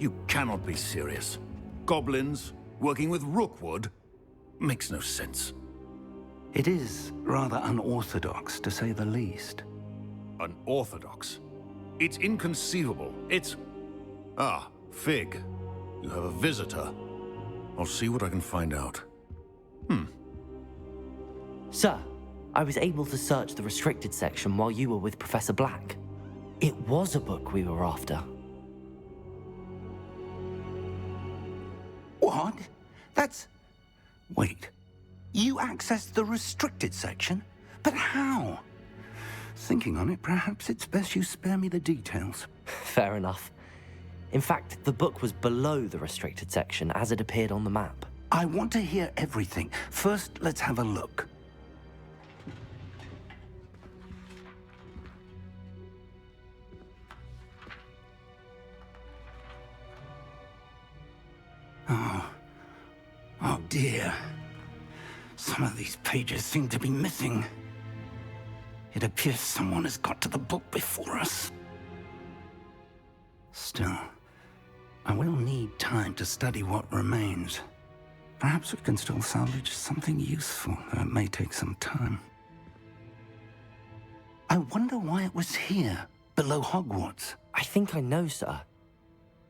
You cannot be serious. Goblins working with Rookwood? Makes no sense. It is rather unorthodox, to say the least. Unorthodox? It's inconceivable. It's... Ah, Fig. You have a visitor. I'll see what I can find out. Sir, I was able to search the restricted section while you were with Professor Black. It was a book we were after. What? That's... Wait. You accessed the restricted section? But how? Thinking on it, perhaps it's best you spare me the details. Fair enough. In fact, the book was below the restricted section as it appeared on the map. I want to hear everything. First, let's have a look. Oh dear. Some of these pages seem to be missing. It appears someone has got to the book before us. Still, I will need time to study what remains. Perhaps we can still salvage something useful, though it may take some time. I wonder why it was here, below Hogwarts. I think I know, sir.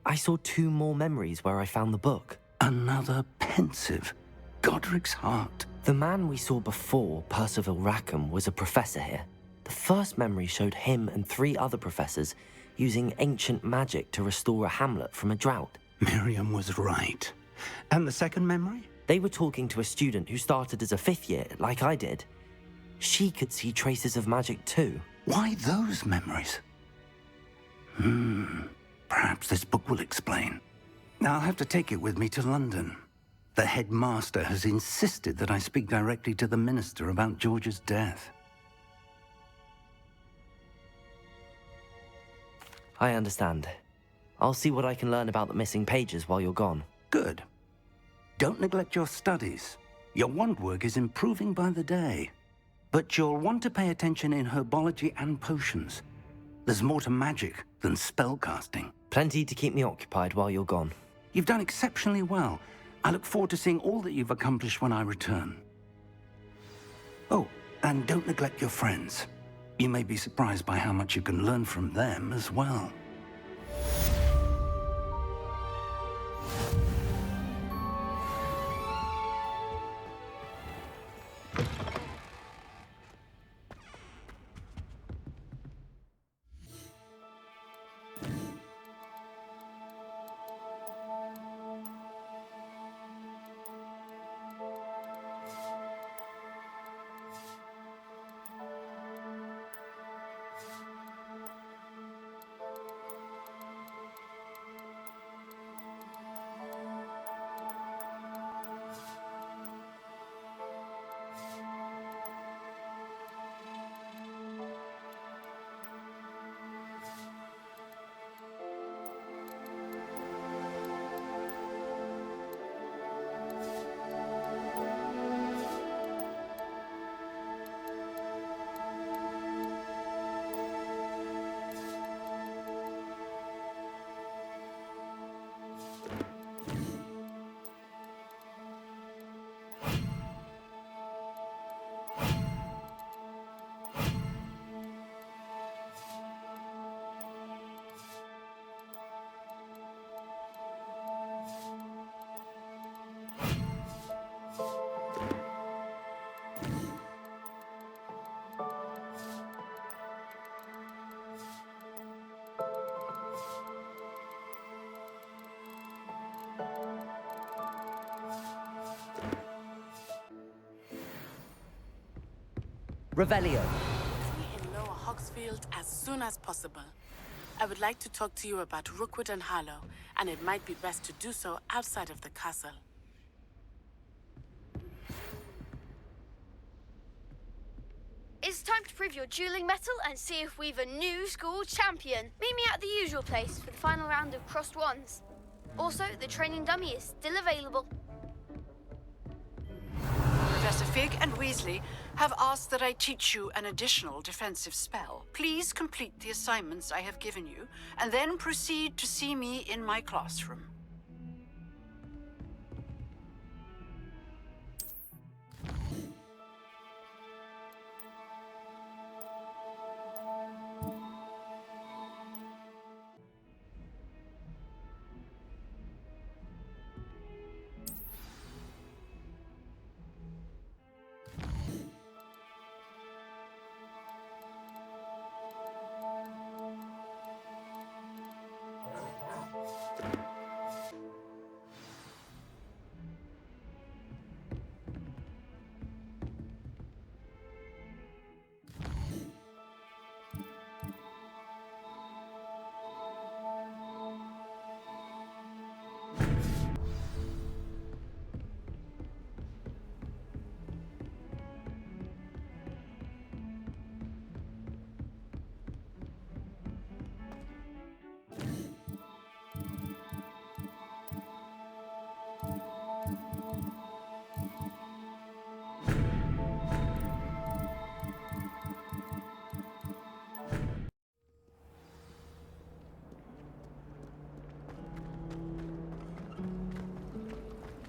I saw 2 more memories where I found the book. Another pensive. Godric's heart. The man we saw before, Percival Rackham, was a professor here. The first memory showed him and 3 other professors using ancient magic to restore a hamlet from a drought. Miriam was right. And the second memory? They were talking to a student who started as a 5th year, like I did. She could see traces of magic too. Why those memories? Perhaps this book will explain. Now I'll have to take it with me to London. The headmaster has insisted that I speak directly to the minister about George's death. I understand. I'll see what I can learn about the missing pages while you're gone. Good. Don't neglect your studies. Your wand work is improving by the day. But you'll want to pay attention in herbology and potions. There's more to magic than spellcasting. Plenty to keep me occupied while you're gone. You've done exceptionally well. I look forward to seeing all that you've accomplished when I return. Oh, and don't neglect your friends. You may be surprised by how much you can learn from them as well. Revelio. In Lower Hogsfield as soon as possible. I would like to talk to you about Rookwood and Harlow, and it might be best to do so outside of the castle. It's time to prove your dueling mettle and see if we've a new school champion. Meet me at the usual place for the final round of crossed wands. Also, the training dummy is still available. Professor Fig and Weasley have asked that I teach you an additional defensive spell. Please complete the assignments I have given you, and then proceed to see me in my classroom.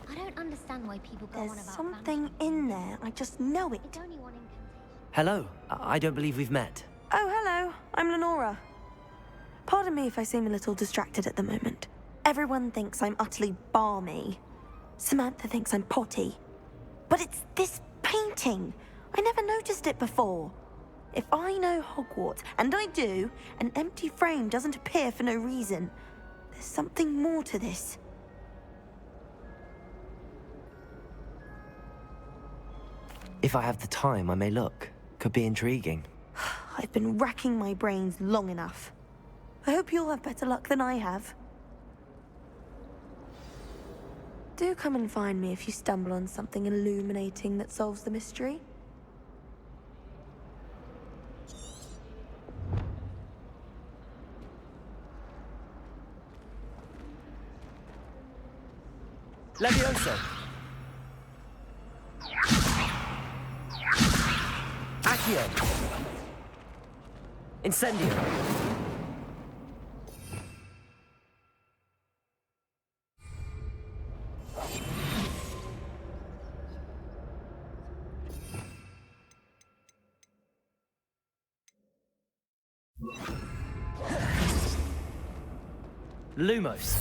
I don't understand why people go There's on about something in there. I just know it. It's only one incantation. Hello, I don't believe we've met. Oh, hello. I'm Lenora. Pardon me if I seem a little distracted at the moment. Everyone thinks I'm utterly balmy. Samantha thinks I'm potty. But it's this painting. I never noticed it before. If I know Hogwarts, and I do, an empty frame doesn't appear for no reason. There's something more to this. If I have the time, I may look. Could be intriguing. I've been racking my brains long enough. I hope you'll have better luck than I have. Do come and find me if you stumble on something illuminating that solves the mystery. Levioso! Accio! Incendio! Lumos.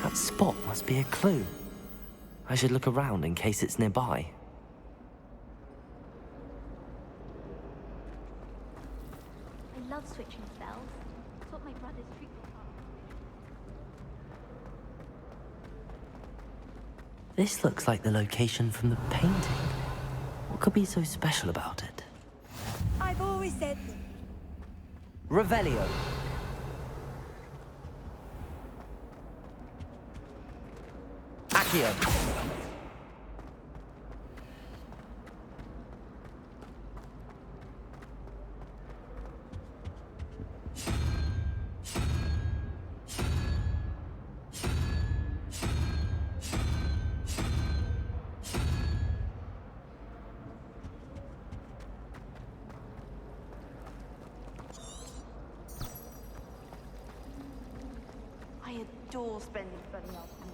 That spot must be a clue. I should look around in case it's nearby. I love switching spells. It's what my brothers treat me for. This looks like the location from the painting. What could be so special about it? I've always said... Revelio. Accio. I adore spending bloody afternoons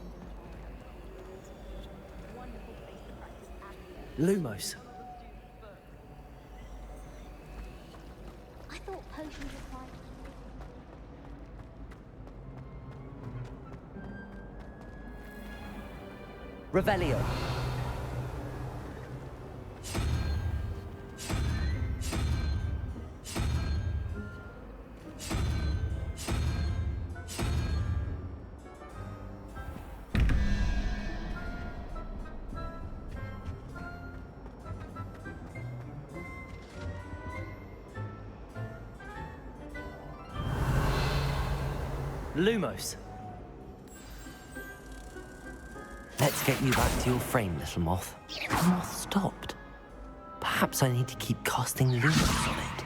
in the wonderful place to practice acting. Lumos. I thought potions required. Revelio. Lumos. Let's get you back to your frame, little moth. The moth stopped. Perhaps I need to keep casting Lumos on it.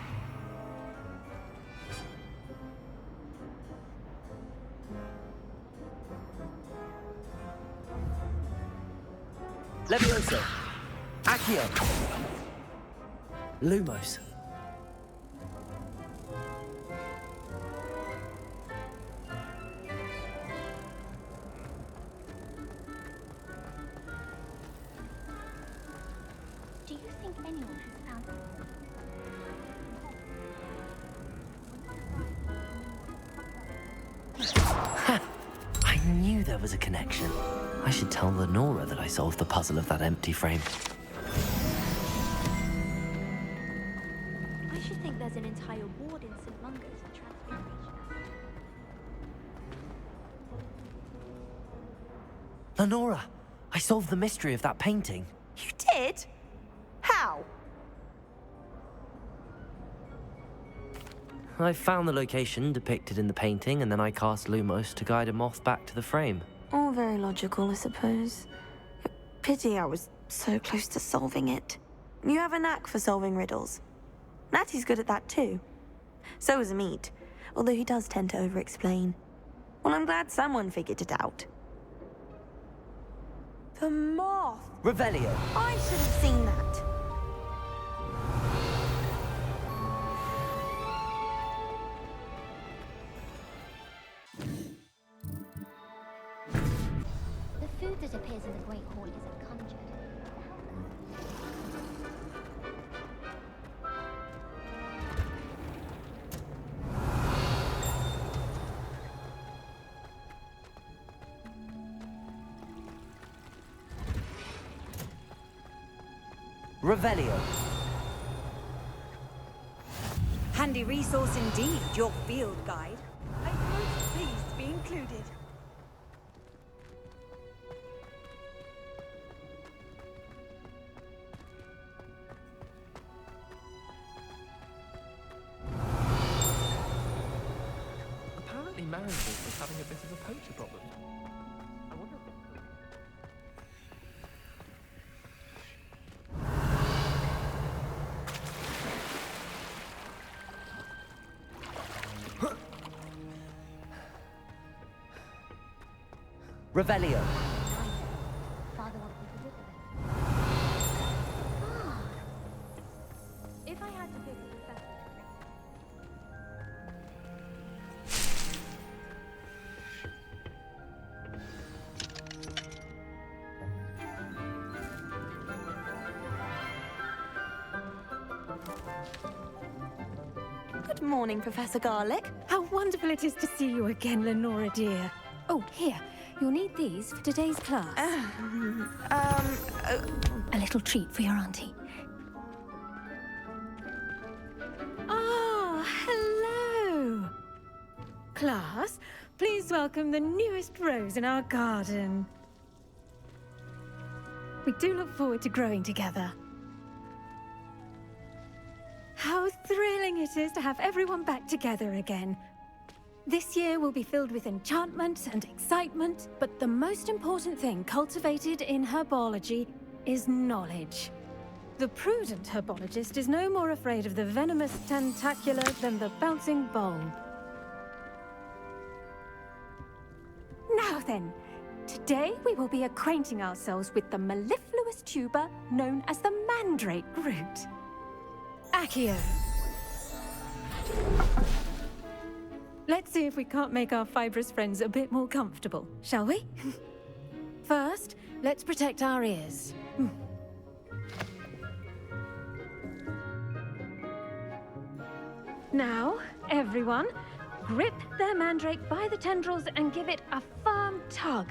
Levioso. Accio! Lumos. Do you think anyone has found I knew there was a connection. I should tell Lenora that I solved the puzzle of that empty frame. I should think there's an entire ward in St. Mungo's for transfiguration. Lenora, I solved the mystery of that painting. You did? How? I found the location depicted in the painting, and then I cast Lumos to guide a moth back to the frame. All very logical, I suppose. Pity I was so close to solving it. You have a knack for solving riddles. Natty's good at that too. So is Amit, although he does tend to over-explain. Well, I'm glad someone figured it out. The moth! Revelio. I should have seen that. The food that appears in the Great Hall isn't conjured. Revelio. Handy resource indeed, your field guide. I'm most pleased to be included. Apparently Marienburg was having a bit of a poacher problem. I wonder if... Revelio. Father wants me to visit him. If I had to pick a professor Good morning, Professor Garlick. How wonderful it is to see you again, Lenora dear. Oh, here. You'll need these for today's class. A little treat for your auntie. Ah, hello. Class, please welcome the newest rose in our garden. We do look forward to growing together. How thrilling it is to have everyone back together again. This year will be filled with enchantment and excitement, but the most important thing cultivated in herbology is knowledge. The prudent herbologist is no more afraid of the venomous tentacula than the bouncing bulb. Now then, today we will be acquainting ourselves with the mellifluous tuber known as the mandrake root. Accio. Let's see if we can't make our fibrous friends a bit more comfortable, shall we? First, let's protect our ears. Now, everyone, grip their mandrake by the tendrils and give it a firm tug.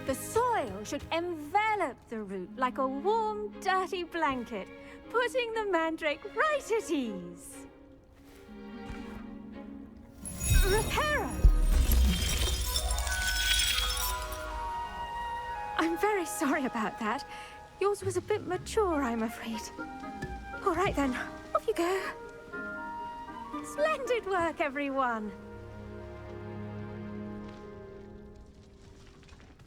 The soil should envelop the root like a warm, dirty blanket, putting the mandrake right at ease. Reparo! I'm very sorry about that. Yours was a bit mature, I'm afraid. All right then, off you go. Splendid work, everyone.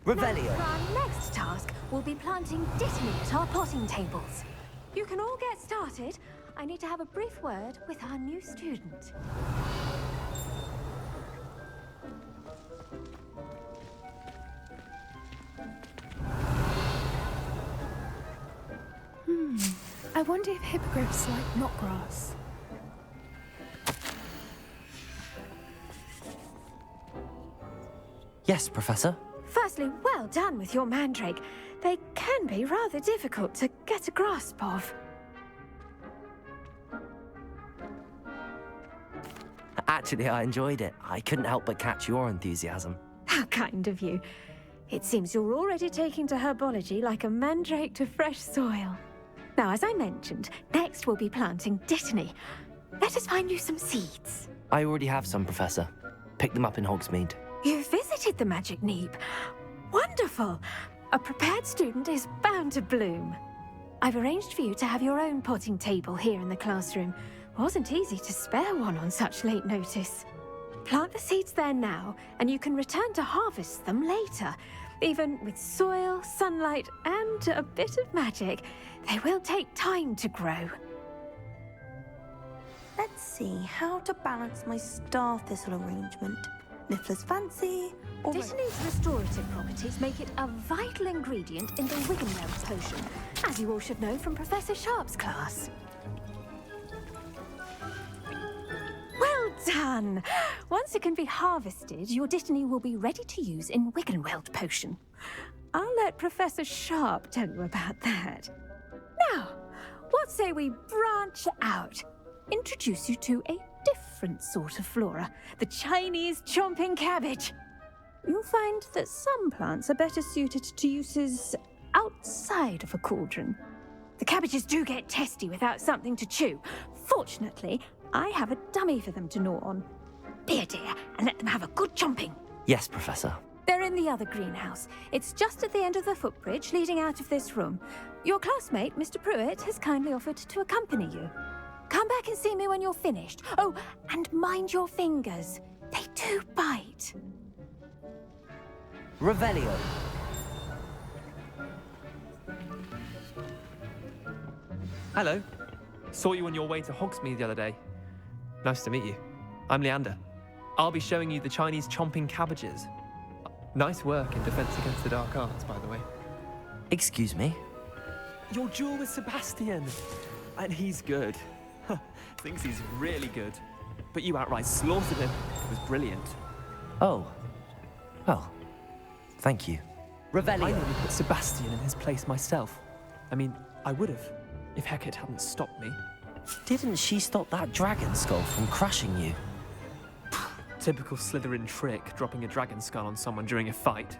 Revelio. Now, for our next task, we'll be planting Dittany at our potting tables. You can all get started. I need to have a brief word with our new student. I wonder if hippogriffs like knotgrass. Yes, Professor. Firstly, well done with your mandrake. They can be rather difficult to get a grasp of. Actually, I enjoyed it. I couldn't help but catch your enthusiasm. How kind of you. It seems you're already taking to herbology like a mandrake to fresh soil. Now, as I mentioned, next we'll be planting Dittany. Let us find you some seeds. I already have some, Professor. Picked them up in Hogsmeade. You visited the Magic Neep. Wonderful. A prepared student is bound to bloom. I've arranged for you to have your own potting table here in the classroom. Wasn't easy to spare one on such late notice. Plant the seeds there now, and you can return to harvest them later. Even with soil, sunlight, and a bit of magic, they will take time to grow. Let's see how to balance my star thistle arrangement. Niffler's fancy, or... Dittany's restorative properties make it a vital ingredient in the Wiggenweld potion, as you all should know from Professor Sharp's class. Well done! Once it can be harvested, your Dittany will be ready to use in Wiggenweld potion. I'll let Professor Sharp tell you about that. Now, what say we branch out? Introduce you to a different sort of flora, the Chinese chomping cabbage. You'll find that some plants are better suited to uses outside of a cauldron. The cabbages do get testy without something to chew. Fortunately, I have a dummy for them to gnaw on. Be a dear and let them have a good chomping. Yes, Professor. They're in the other greenhouse. It's just at the end of the footbridge leading out of this room. Your classmate, Mr. Pruitt, has kindly offered to accompany you. Come back and see me when you're finished. Oh, and mind your fingers. They do bite. Revelio. Hello. Saw you on your way to Hogsmeade the other day. Nice to meet you. I'm Leander. I'll be showing you the Chinese chomping cabbages. Nice work in Defense Against the Dark Arts, by the way. Excuse me? Your duel with Sebastian. And he's good. Thinks he's really good. But you outright slaughtered him. It was brilliant. Oh. Well, thank you. Revelio. I nearly put Sebastian in his place myself. I mean, I would have, if Hecate hadn't stopped me. Didn't she stop that dragon skull from crushing you? Typical Slytherin trick, dropping a dragon skull on someone during a fight.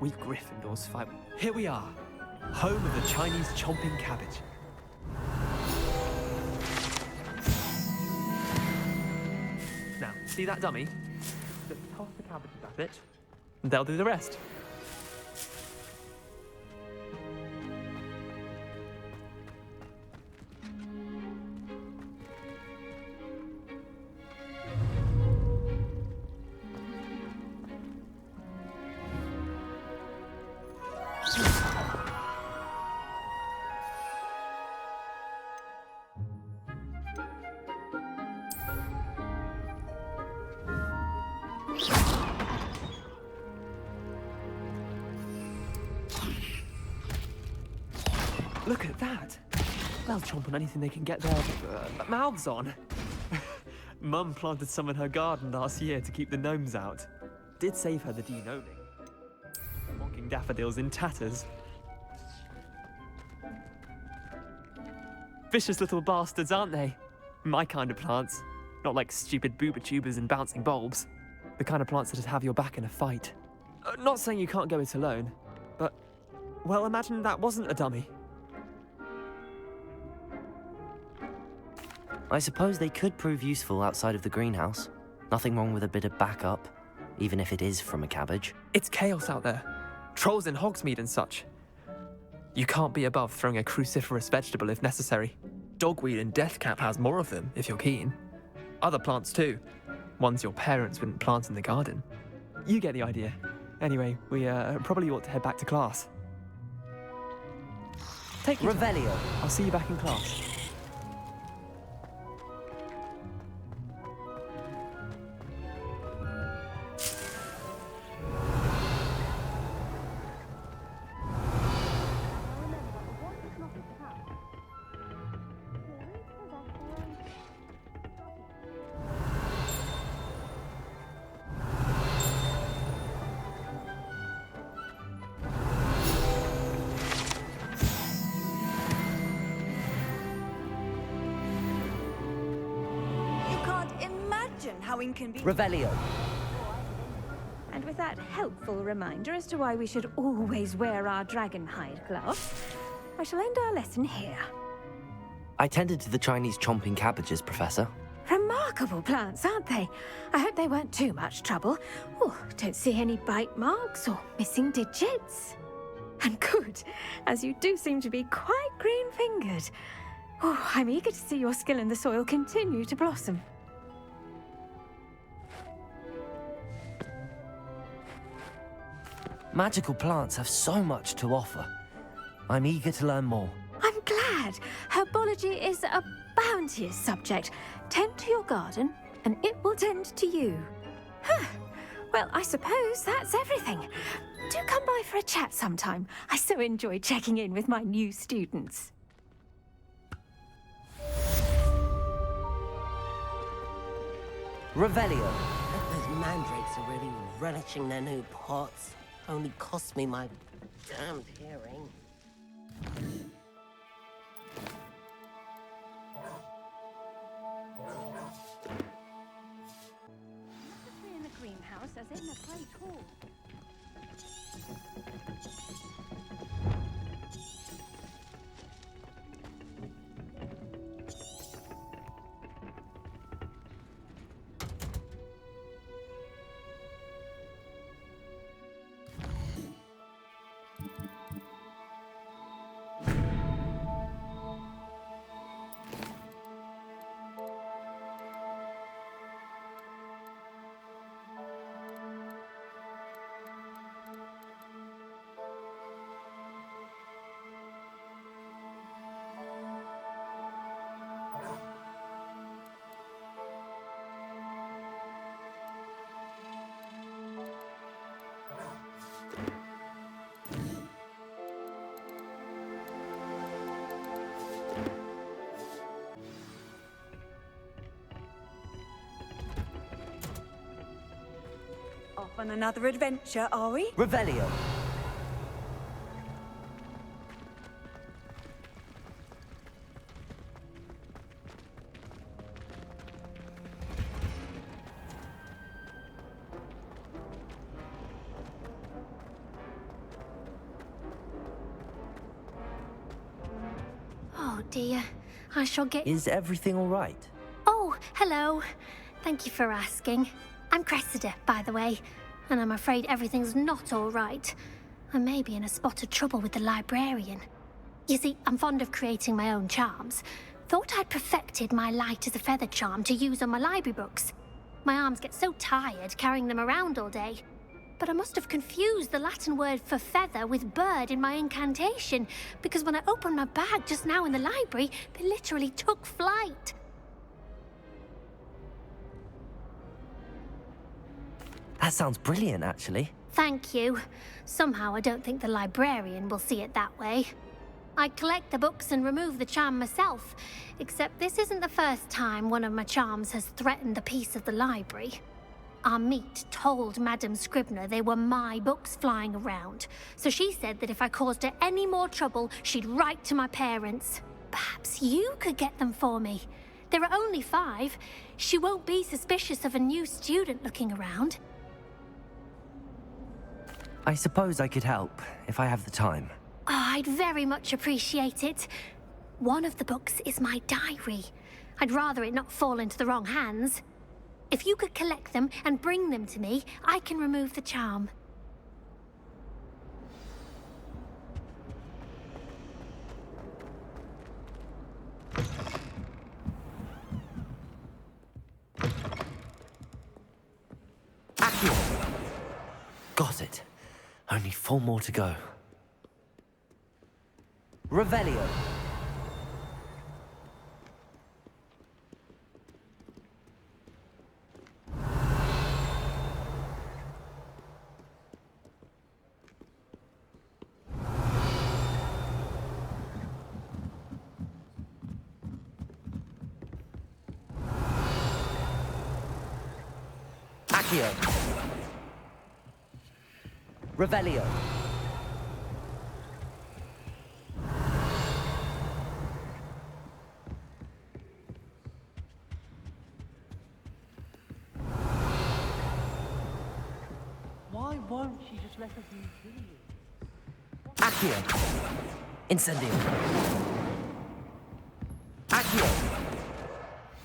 We Gryffindors fight. Here we are, home of the Chinese chomping cabbage. Now, see that dummy? Just toss the cabbages at it, and they'll do the rest. Look at that. They'll chomp on anything they can get their mouths on. Mum planted some in her garden last year to keep the gnomes out. Did save her the de-gnoming. Mocking daffodils in tatters. Vicious little bastards, aren't they? My kind of plants. Not like stupid booba tubers and bouncing bulbs. The kind of plants that'd have your back in a fight. Not saying you can't go it alone, but... well, imagine that wasn't a dummy. I suppose they could prove useful outside of the greenhouse. Nothing wrong with a bit of backup, even if it is from a cabbage. It's chaos out there. Trolls in Hogsmeade and such. You can't be above throwing a cruciferous vegetable if necessary. Dogweed and deathcap has more of them, if you're keen. Other plants too. Ones your parents wouldn't plant in the garden. You get the idea. Anyway, we probably ought to head back to class. Take your time. Revelio. I'll see you back in class. How inconvenient. Revelio. And with that helpful reminder as to why we should always wear our dragon hide gloves, I shall end our lesson here. I tended to the Chinese chomping cabbages, Professor. Remarkable plants, aren't they? I hope they weren't too much trouble. Oh, don't see any bite marks or missing digits. And good, as you do seem to be quite green-fingered. Oh, I'm eager to see your skill in the soil continue to blossom. Magical plants have so much to offer. I'm eager to learn more. I'm glad. Herbology is a bounteous subject. Tend to your garden, and it will tend to you. Well, I suppose that's everything. Do come by for a chat sometime. I so enjoy checking in with my new students. Revelio. Those mandrakes are really relishing their new pots. Only cost me my damned hearing. In the greenhouse as in the great hall. Off on another adventure, are we? Revelio. Oh dear, I shall get... Is everything all right? Oh, hello. Thank you for asking. I'm Cressida, by the way, and I'm afraid everything's not all right. I may be in a spot of trouble with the librarian. You see, I'm fond of creating my own charms. Thought I'd perfected my light as a feather charm to use on my library books. My arms get so tired carrying them around all day. But I must have confused the Latin word for feather with bird in my incantation, because when I opened my bag just now in the library, they literally took flight. That sounds brilliant, actually. Thank you. Somehow I don't think the librarian will see it that way. I collect the books and remove the charm myself, except this isn't the first time one of my charms has threatened the peace of the library. Our meet told Madame Scribner they were my books flying around, so she said that if I caused her any more trouble, she'd write to my parents. Perhaps you could get them for me. There are only 5. She won't be suspicious of a new student looking around. I suppose I could help, if I have the time. Oh, I'd very much appreciate it. One of the books is my diary. I'd rather it not fall into the wrong hands. If you could collect them and bring them to me, I can remove the charm. Accio! Got it. Only 4 more to go. Revelio. Accio. Revelio. Why won't she just let us use videos? Accio. Incendio. Accio.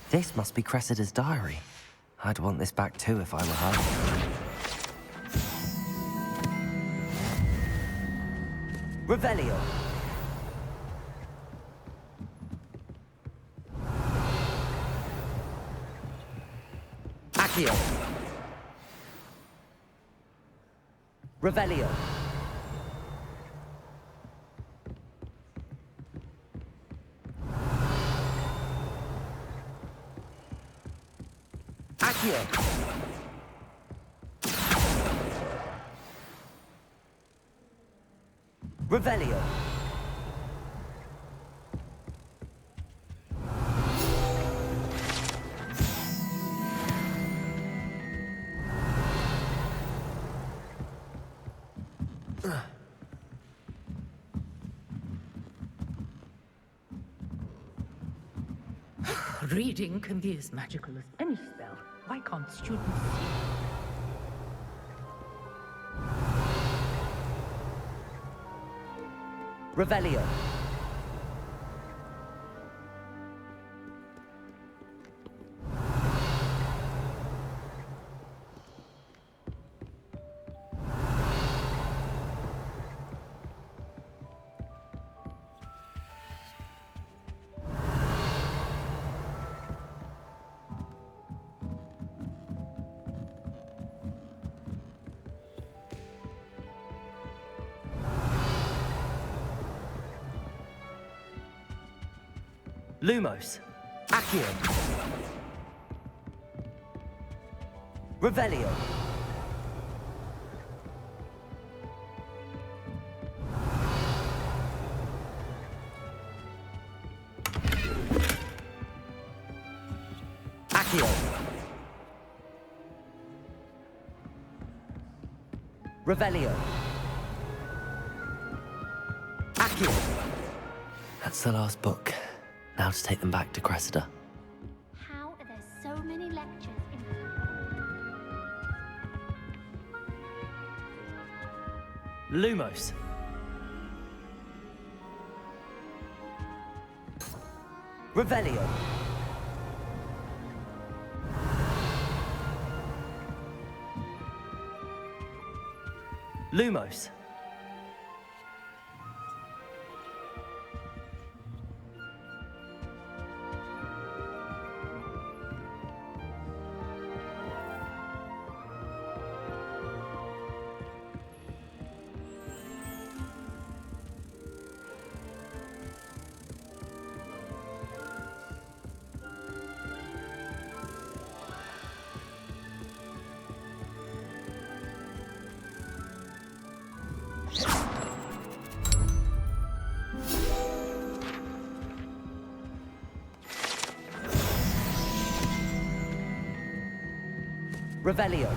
This must be Cressida's diary. I'd want this back too if I were her. Revelio. Accio. Revelio. Accio. Revelio. Reading can be as magical as any spell. Why can't students see? Revelio. Lumos. Accio. Revelio. Accio. Revelio. Accio. That's the last book. Now to take them back to Cressida. How are there so many lectures in... Lumos. Revelio. Lumos. Revelio.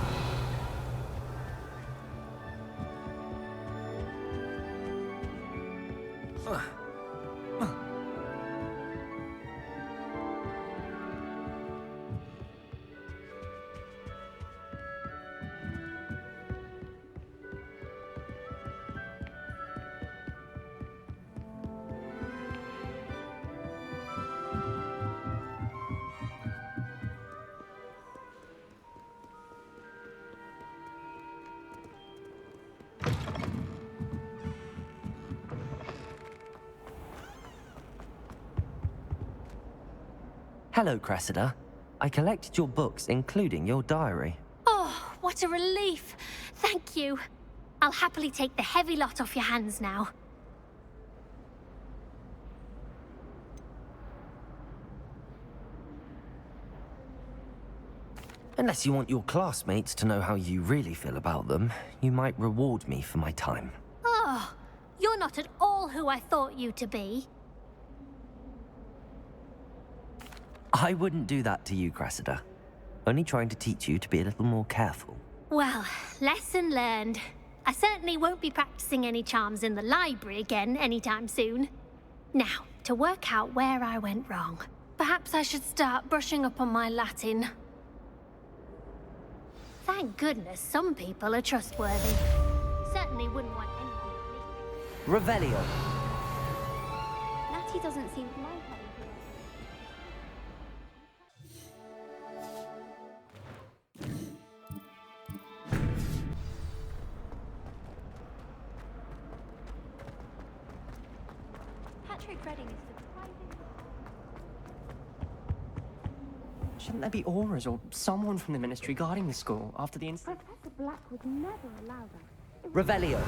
Hello, Cressida. I collected your books, including your diary. Oh, what a relief. Thank you. I'll happily take the heavy lot off your hands now. Unless you want your classmates to know how you really feel about them, you might reward me for my time. Oh, you're not at all who I thought you to be. I wouldn't do that to you, Cressida. Only trying to teach you to be a little more careful. Well, lesson learned. I certainly won't be practicing any charms in the library again anytime soon. Now, to work out where I went wrong. Perhaps I should start brushing up on my Latin. Thank goodness some people are trustworthy. Certainly wouldn't want anyone. Revelio. Natty doesn't seem to mind having Patrick Redding is surprising. Shouldn't there be auras or someone from the ministry guarding the school after the incident? Professor Black would never allow that. Revelio.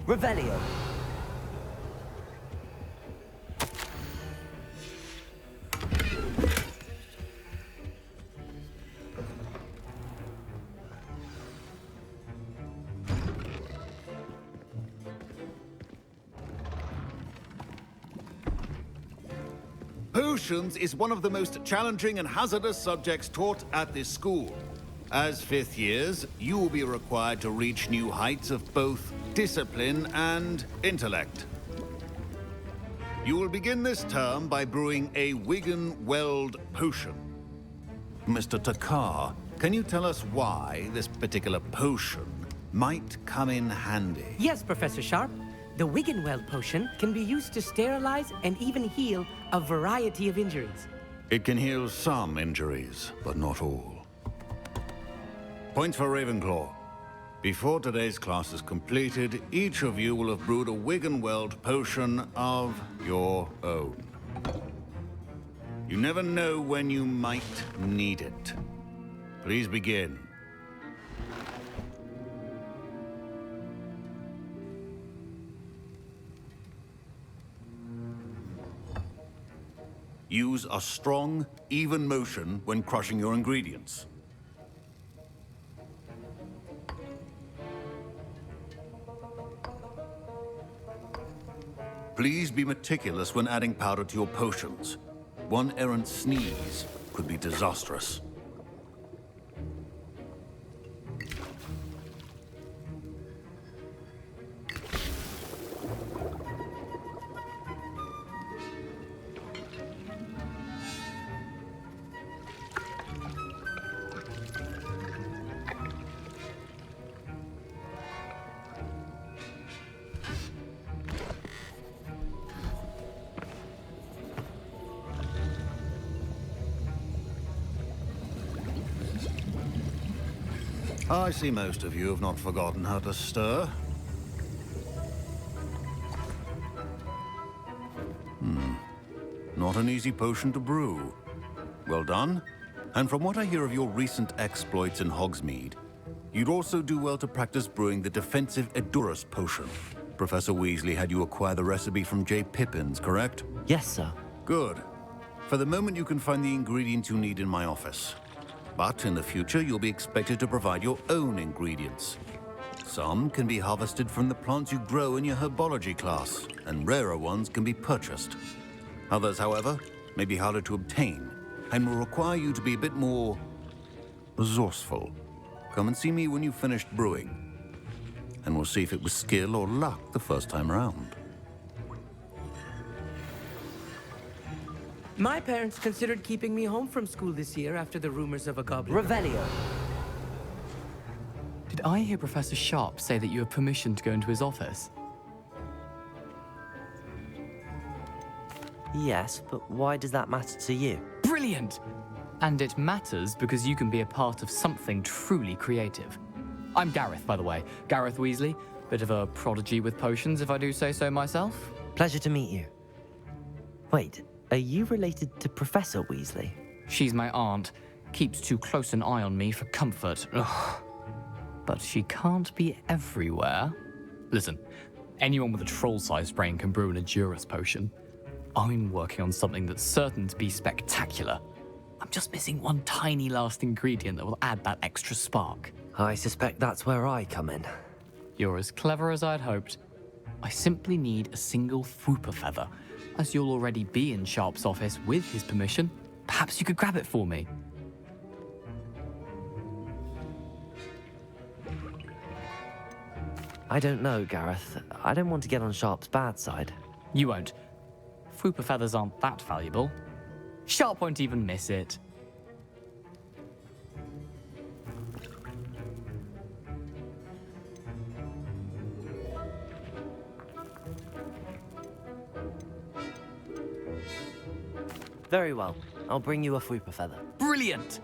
Revelio. Potions is one of the most challenging and hazardous subjects taught at this school. As fifth years, you will be required to reach new heights of both discipline and intellect. You will begin this term by brewing a Wigan-Weld potion. Mr. Takar, can you tell us why this particular potion might come in handy? Yes, Professor Sharp. The Wigan-Weld potion can be used to sterilize and even heal a variety of injuries. It can heal some injuries, but not all. Points for Ravenclaw. Before today's class is completed, each of you will have brewed a Wigan-Weld potion of your own. You never know when you might need it. Please begin. Use a strong, even motion when crushing your ingredients. Please be meticulous when adding powder to your potions. One errant sneeze could be disastrous. I see most of you have not forgotten how to stir. Not an easy potion to brew. Well done. And from what I hear of your recent exploits in Hogsmeade, you'd also do well to practice brewing the defensive Edurus potion. Professor Weasley had you acquire the recipe from J. Pippins, correct? Yes, sir. Good. For the moment, you can find the ingredients you need in my office. But in the future, you'll be expected to provide your own ingredients. Some can be harvested from the plants you grow in your herbology class, and rarer ones can be purchased. Others, however, may be harder to obtain, and will require you to be a bit more resourceful. Come and see me when you've finished brewing, and we'll see if it was skill or luck the first time around. My parents considered keeping me home from school this year after the rumors of a goblin. Revelio. Did I hear Professor Sharp say that you have permission to go into his office? Yes, but why does that matter to you? Brilliant! And it matters because you can be a part of something truly creative. I'm Gareth, by the way. Gareth Weasley. Bit of a prodigy with potions, if I do say so myself. Pleasure to meet you. Wait, are you related to Professor Weasley? She's my aunt. Keeps too close an eye on me for comfort. Ugh. But she can't be everywhere. Listen, anyone with a troll-sized brain can brew an Edurus potion. I'm working on something that's certain to be spectacular. I'm just missing one tiny last ingredient that will add that extra spark. I suspect that's where I come in. You're as clever as I'd hoped. I simply need a single Fwooper feather. As you'll already be in Sharp's office with his permission, perhaps you could grab it for me. I don't know, Gareth. I don't want to get on Sharp's bad side. You won't. Fwooper feathers aren't that valuable. Sharp won't even miss it. Very well. I'll bring you a Fwooper feather. Brilliant!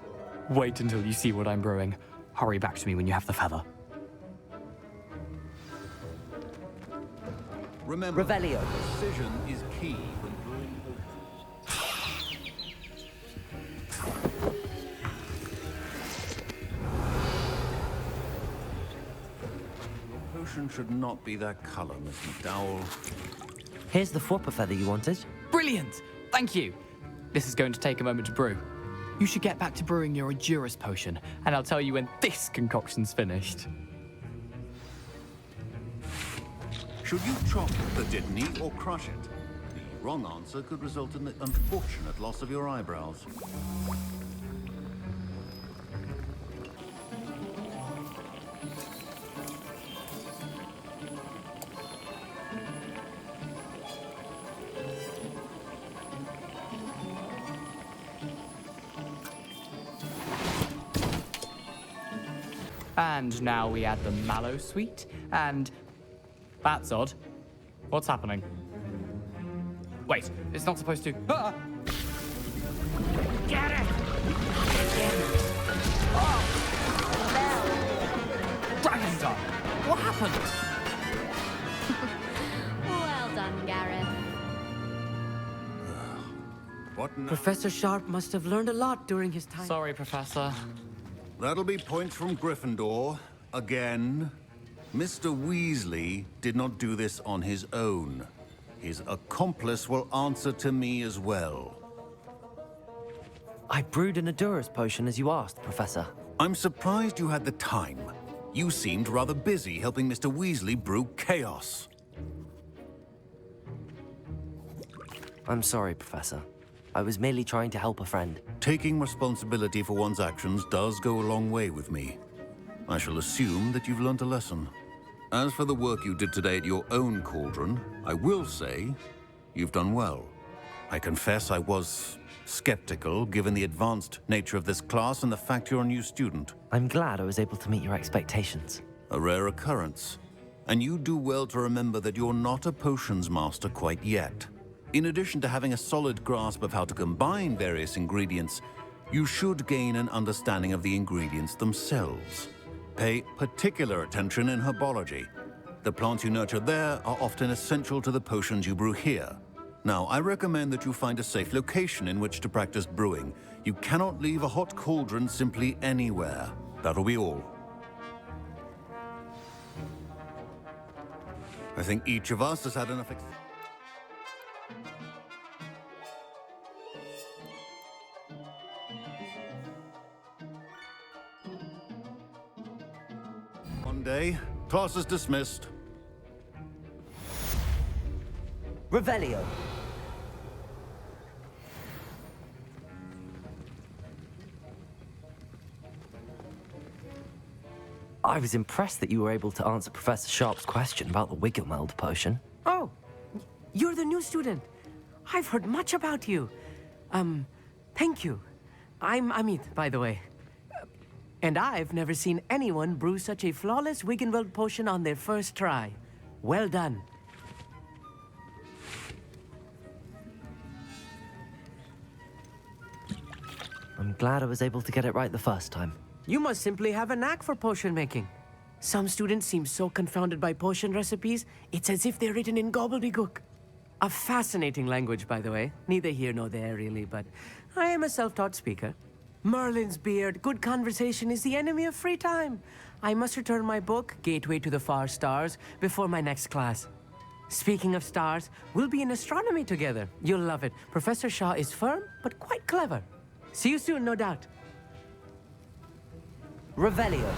Wait until you see what I'm brewing. Hurry back to me when you have the feather. Remember, Revelio. precision is key when brewing Your potion should not be that color, Miss McDowell. Here's the Fwooper feather you wanted. Brilliant! Thank you! This is going to take a moment to brew. You should get back to brewing your Edurus potion, and I'll tell you when this concoction's finished. Should you chop the Didney or crush it? The wrong answer could result in the unfortunate loss of your eyebrows. And now we add the mallow sweet, and... That's odd. What's happening? Wait, it's not supposed to... Ah! Get it! Dragon's Eye! What happened? Well done, Gareth. What now? Professor Sharp must have learned a lot during his time. Sorry, Professor. That'll be points from Gryffindor. Again. Mr. Weasley did not do this on his own. His accomplice will answer to me as well. I brewed an Edurus potion as you asked, Professor. I'm surprised you had the time. You seemed rather busy helping Mr. Weasley brew chaos. I'm sorry, Professor. I was merely trying to help a friend. Taking responsibility for one's actions does go a long way with me. I shall assume that you've learned a lesson. As for the work you did today at your own cauldron, I will say you've done well. I confess I was skeptical, given the advanced nature of this class and the fact you're a new student. I'm glad I was able to meet your expectations. A rare occurrence. And you do well to remember that you're not a potions master quite yet. In addition to having a solid grasp of how to combine various ingredients, you should gain an understanding of the ingredients themselves. Pay particular attention in herbology. The plants you nurture there are often essential to the potions you brew here. Now, I recommend that you find a safe location in which to practice brewing. You cannot leave a hot cauldron simply anywhere. That'll be all. I think each of us has had enough One day, class is dismissed. Revelio. I was impressed that you were able to answer Professor Sharp's question about the Wiggelmeld potion. Oh, you're the new student. I've heard much about you. Thank you. I'm Amit, by the way. And I've never seen anyone brew such a flawless Wiggenweld potion on their first try. Well done. I'm glad I was able to get it right the first time. You must simply have a knack for potion making. Some students seem so confounded by potion recipes, it's as if they're written in gobbledygook. A fascinating language, by the way. Neither here nor there, really, but I am a self-taught speaker. Merlin's beard, good conversation is the enemy of free time. I must return my book, Gateway to the Far Stars, before my next class. Speaking of stars, we'll be in astronomy together. You'll love it. Professor Shaw is firm, but quite clever. See you soon, no doubt. Revelio.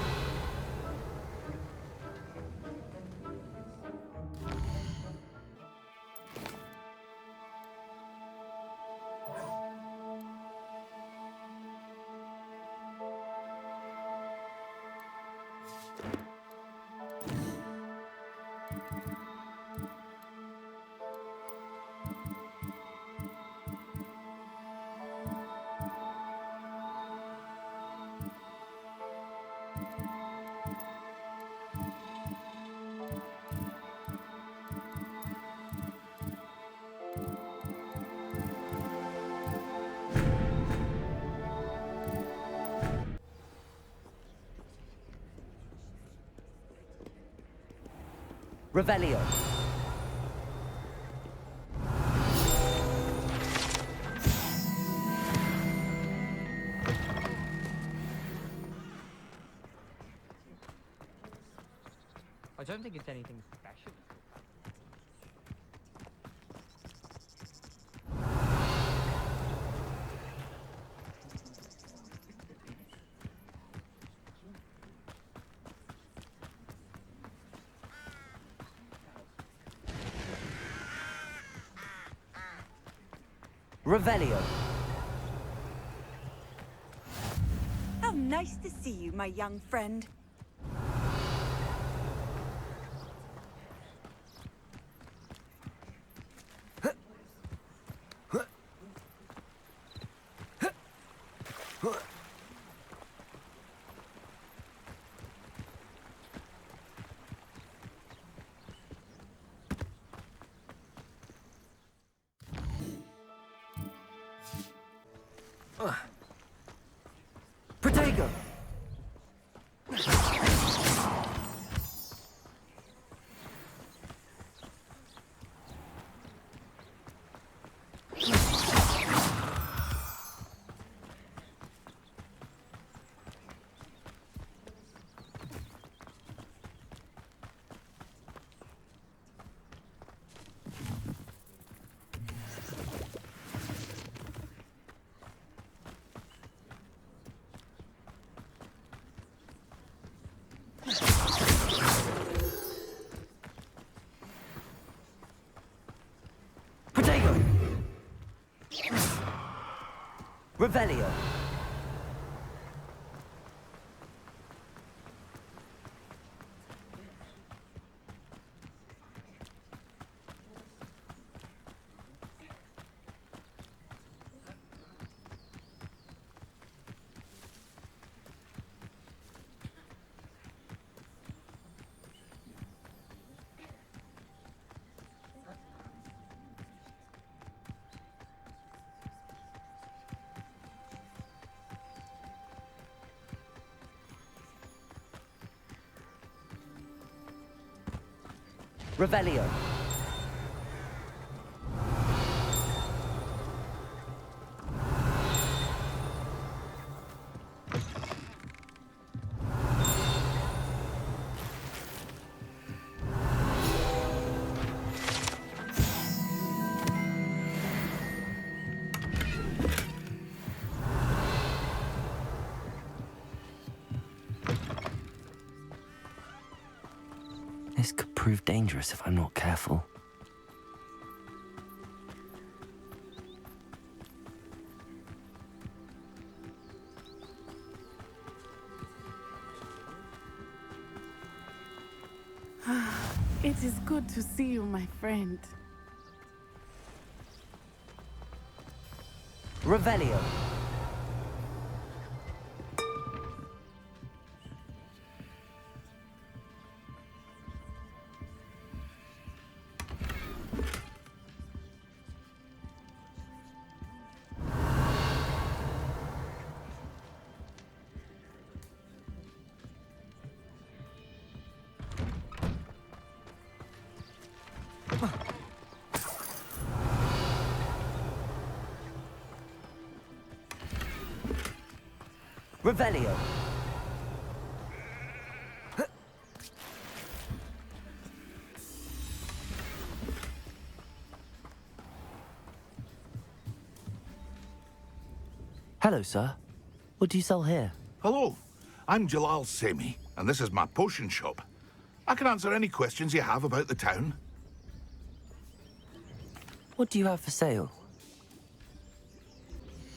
Revelio. I don't think it's anything special. Revelio. How nice to see you, my young friend. Protego! Revelio. Revelio. This could prove dangerous if I'm not careful. It is good to see you, my friend. Revelio. Revelio. Hello, sir. What do you sell here? Hello, I'm Jalal Semi, and this is my potion shop. I can answer any questions you have about the town. What do you have for sale?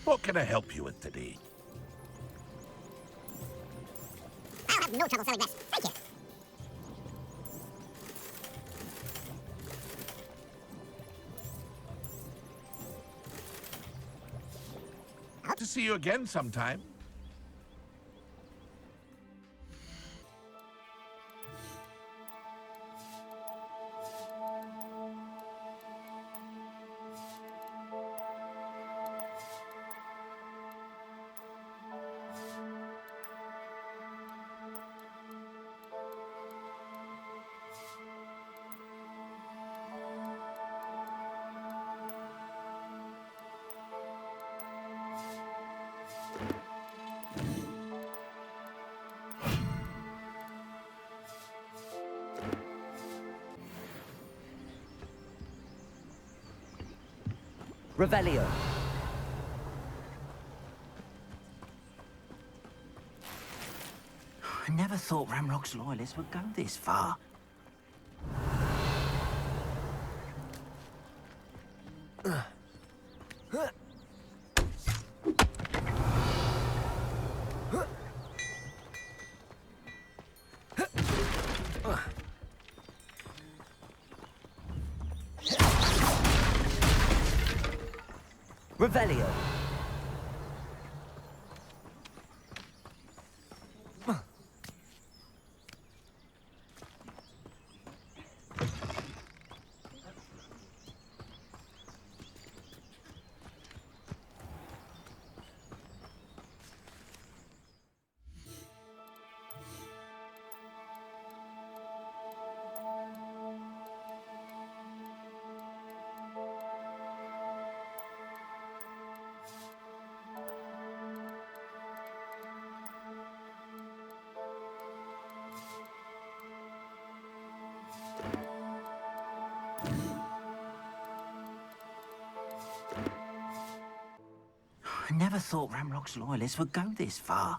What can I help you with today? I'll have no trouble selling this. Thank you. Hope to see you again sometime. Revelio. I never thought Ramrock's loyalists would go this far. Revelio. I never thought Ramrock's loyalists would go this far.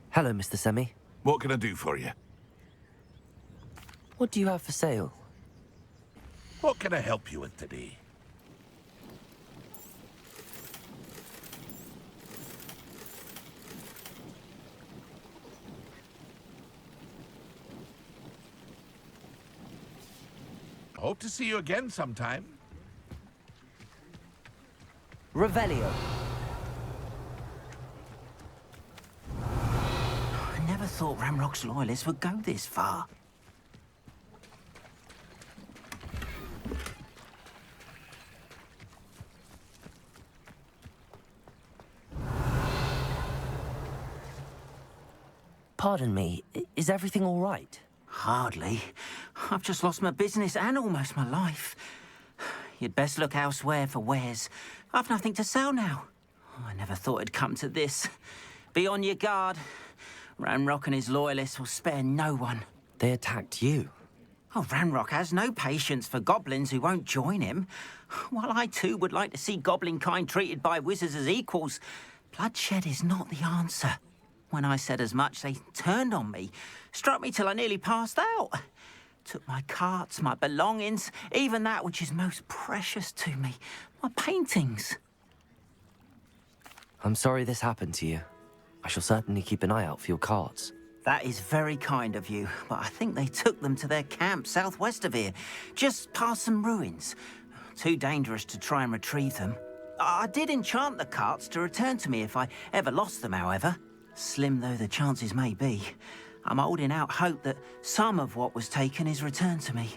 Hello, Mr. Semi. What can I do for you? What do you have for sale? What can I help you with today? Hope to see you again sometime. Revelio. I never thought Ramrock's loyalists would go this far. Pardon me, is everything all right? Hardly. I've just lost my business and almost my life. You'd best look elsewhere for wares. I've nothing to sell now. I never thought it'd come to this. Be on your guard. Ranrock and his loyalists will spare no one. They attacked you. Oh, Ranrock has no patience for goblins who won't join him. While I too would like to see goblin kind treated by wizards as equals, bloodshed is not the answer. When I said as much, they turned on me, struck me till I nearly passed out. Took my carts, my belongings, even that which is most precious to me, my paintings. I'm sorry this happened to you. I shall certainly keep an eye out for your carts. That is very kind of you, but I think they took them to their camp southwest of here, just past some ruins. Too dangerous to try and retrieve them. I did enchant the carts to return to me if I ever lost them, however. Slim though the chances may be, I'm holding out hope that some of what was taken is returned to me.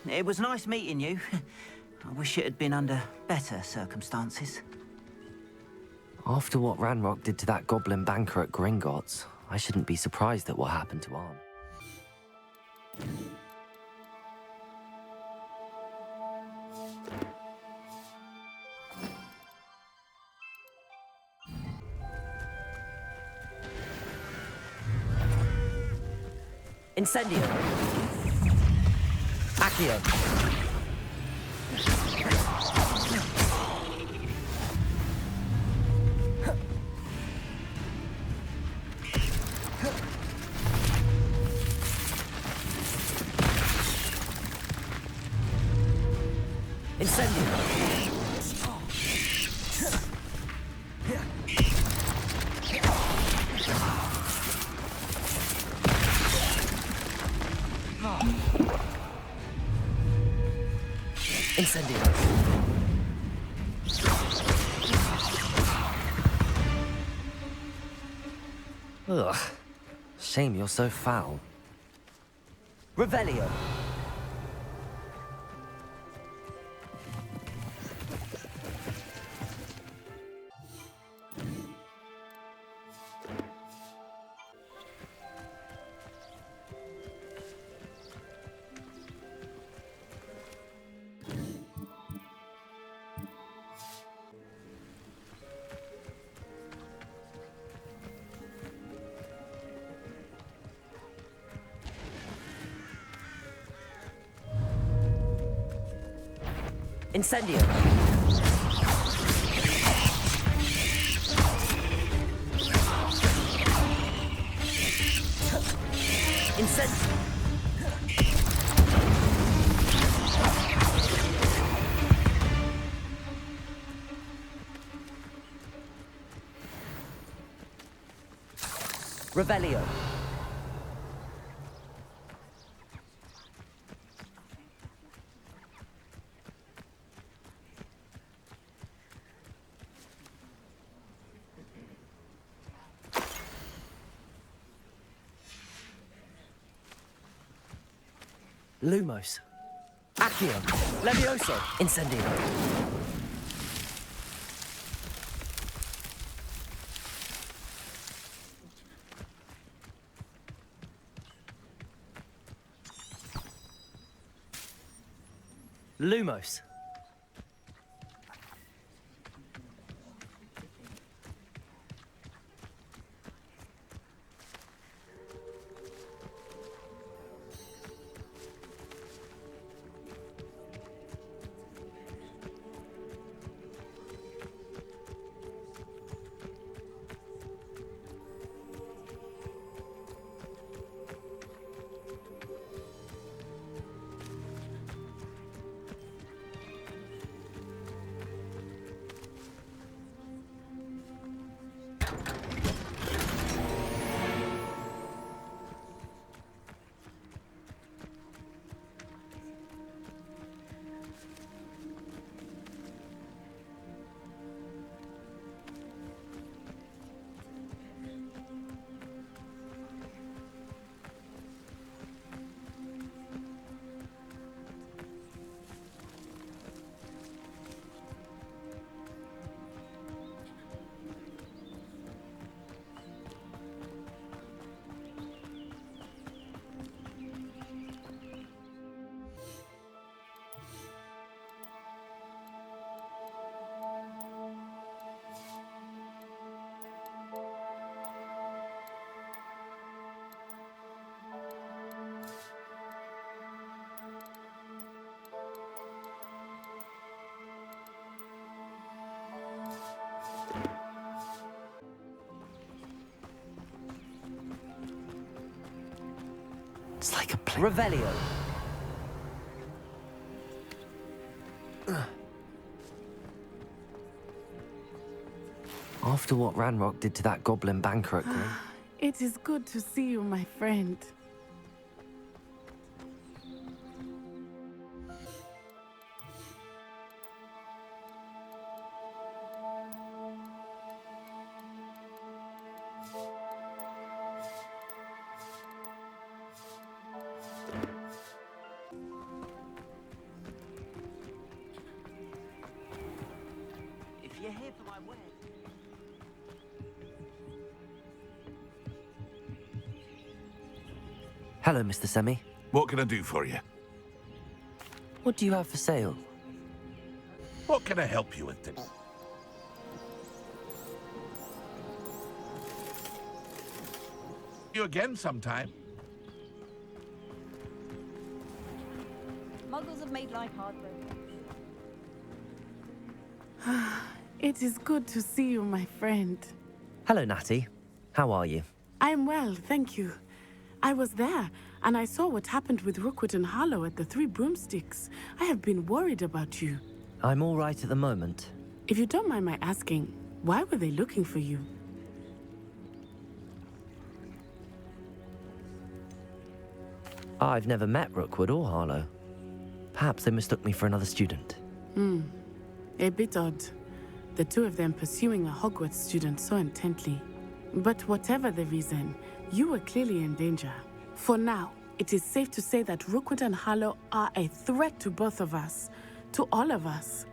It was nice meeting you. I wish it had been under better circumstances. After what Ranrock did to that goblin banker at Gringotts, I shouldn't be surprised at what happened to Arn. Incendio! Accio! Incendio! Ugh. Shame you're so foul. Revelio! Incendio! Incendio! Revelio! Lumos. Accio. Levioso. Incendio. Lumos. It's like a play. Revelio. After what Ranrock did to that goblin banker at Green. It is good to see you, my friend. If you're here for my wedding. Hello, Mr. Semi. What can I do for you? What do you have for sale? What can I help you with today? You again sometime. Muggles have made life hard for everyone. It is good to see you, my friend. Hello, Natty. How are you? I'm well, thank you. I was there, and I saw what happened with Rookwood and Harlow at the Three Broomsticks. I have been worried about you. I'm all right at the moment. If you don't mind my asking, why were they looking for you? I've never met Rookwood or Harlow. Perhaps they mistook me for another student. A bit odd. The two of them pursuing a Hogwarts student so intently. But whatever the reason, you were clearly in danger. For now, it is safe to say that Rookwood and Harlow are a threat to both of us, to all of us.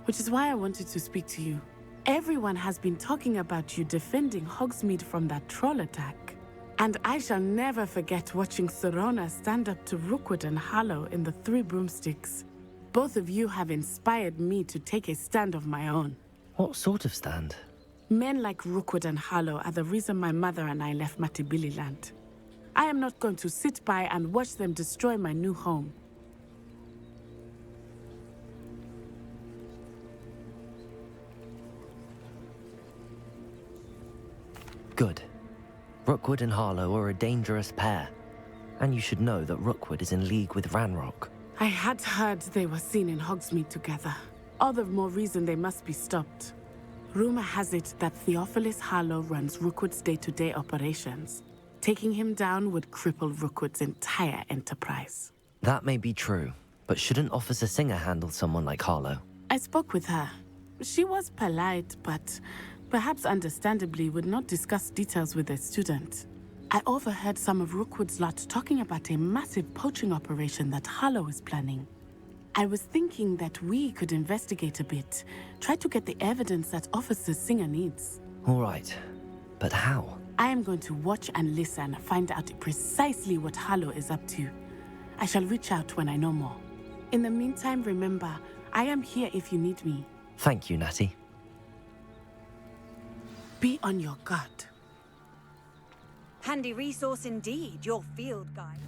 Which is why I wanted to speak to you. Everyone has been talking about you defending Hogsmeade from that troll attack. And I shall never forget watching Sorona stand up to Rookwood and Harlow in the Three Broomsticks. Both of you have inspired me to take a stand of my own. What sort of stand? Men like Rookwood and Harlow are the reason my mother and I left Matibili land. I am not going to sit by and watch them destroy my new home. Good. Rookwood and Harlow are a dangerous pair. And you should know that Rookwood is in league with Ranrock. I had heard they were seen in Hogsmeade together. All the more reason they must be stopped. Rumor has it that Theophilus Harlow runs Rookwood's day-to-day operations. Taking him down would cripple Rookwood's entire enterprise. That may be true, but shouldn't Officer Singer handle someone like Harlow? I spoke with her. She was polite, but perhaps understandably would not discuss details with a student. I overheard some of Rookwood's lot talking about a massive poaching operation that Harlow is planning. I was thinking that we could investigate a bit, try to get the evidence that Officer Singer needs. All right, but how? I am going to watch and listen, find out precisely what Harlow is up to. I shall reach out when I know more. In the meantime, remember, I am here if you need me. Thank you, Natty. Be on your guard. Handy resource indeed, your field guide.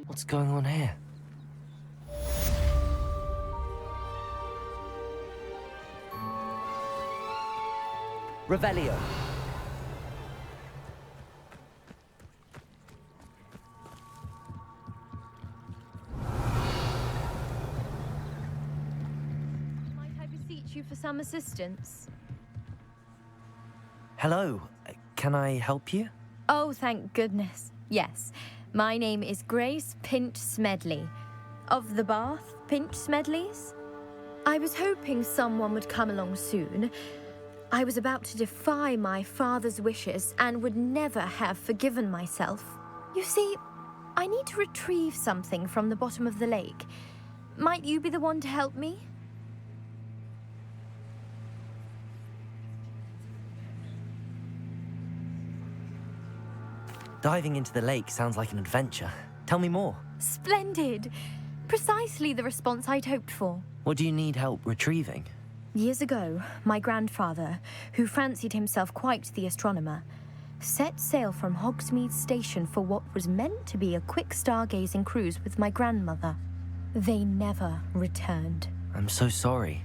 What's going on here? Revelio. Might I beseech you for some assistance? Hello. Can I help you? Oh, thank goodness. Yes. My name is Grace Pinch Smedley. Of the Bath Pinch Smedleys? I was hoping someone would come along soon. I was about to defy my father's wishes and would never have forgiven myself. You see, I need to retrieve something from the bottom of the lake. Might you be the one to help me? Diving into the lake sounds like an adventure. Tell me more. Splendid! Precisely the response I'd hoped for. What do you need help retrieving? Years ago, my grandfather, who fancied himself quite the astronomer, set sail from Hogsmeade Station for what was meant to be a quick stargazing cruise with my grandmother. They never returned. I'm so sorry.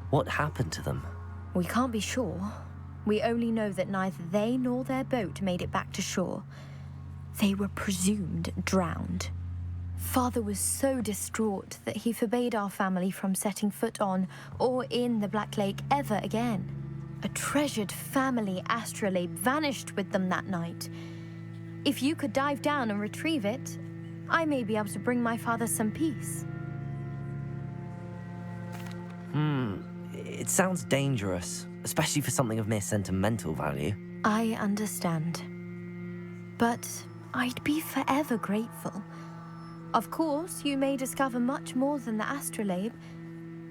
What happened to them? We can't be sure. We only know that neither they nor their boat made it back to shore. They were presumed drowned. Father was so distraught that he forbade our family from setting foot on or in the Black Lake ever again. A treasured family astrolabe vanished with them that night. If you could dive down and retrieve it, I may be able to bring my father some peace. It sounds dangerous, especially for something of mere sentimental value. I understand. But I'd be forever grateful. Of course, you may discover much more than the astrolabe.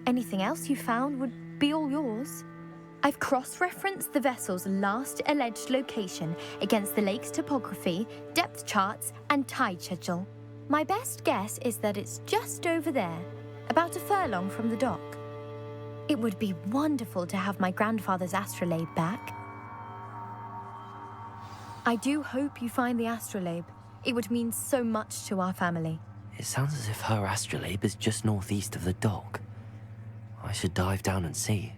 Anything else you found would be all yours. I've cross-referenced the vessel's last alleged location against the lake's topography, depth charts, and tide schedule. My best guess is that it's just over there, about a furlong from the dock. It would be wonderful to have my grandfather's astrolabe back. I do hope you find the astrolabe. It would mean so much to our family. It sounds as if her astrolabe is just northeast of the dock. I should dive down and see.